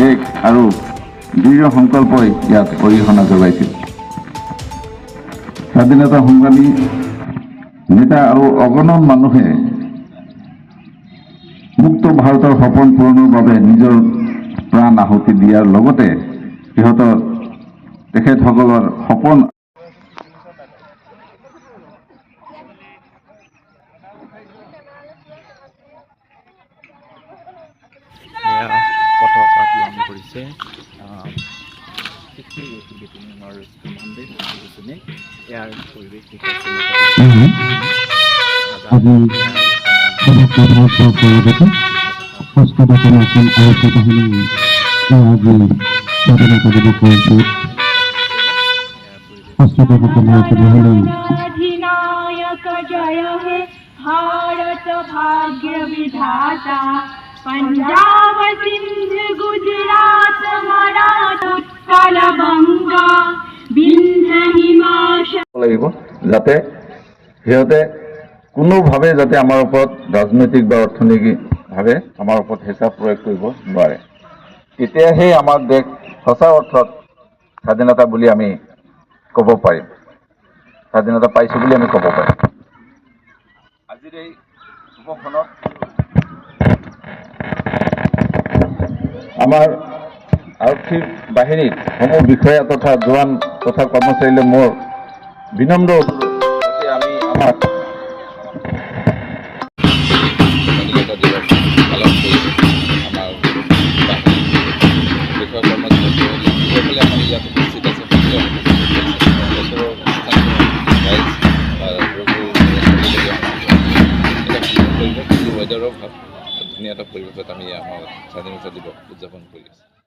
এক আৰু দৃঢ় সংকল্পই ইয়াত অৰিহণা যোগাইছিল। স্বাধীনতা সংগ্ৰামী নেতা আৰু অগণন মানুহে মুক্ত ভাৰতৰ সপোন পূৰণৰ বাবে নিজৰ প্ৰাণ আহুতি দিয়াৰ লগতে তেখেতসকলৰ সপোন পতাকা উত্তোলন কৰিছে ইয়াৰ পৰিৱেশ अधिनायक जय हे भारत भाग्य विधाता पंजाब सिंध गुजरात मराठा उत्कल बंगा विंध्य हिमाचल লাগিব যাতে সিহঁতে কোনোভাৱে যাতে আমাৰ ওপৰত ৰাজনৈতিক বা অৰ্থনৈতিকভাৱে আমাৰ ওপৰত হেঁচা প্ৰয়োগ কৰিব নোৱাৰে। তেতিয়াহে আমাৰ দেশ সঁচা অৰ্থত স্বাধীনতা বুলি আমি ক'ব পাৰিম, স্বাধীনতা পাইছোঁ বুলি আমি ক'ব পাৰিম। আজিৰ এই উপখনত আমাৰ আৰক্ষী বাহিনীৰ সমূহ বিষয়া তথা জোৱান তথা কৰ্মচাৰীলৈ মোৰ বিনম্ৰ অনুৰোধ যাতে আমি আমাৰ স্বাধীনতা দিৱস পালন কৰি আমাৰ বিষয় কৰ্মচাৰীসকলে আমাৰ ইয়াত উপস্থিত আছে ৱেডাৰৰ ভাৱ ধুনীয়া এটা পৰিৱেশত আমি আমাৰ স্বাধীনতা দিৱস উদযাপন কৰি আছোঁ।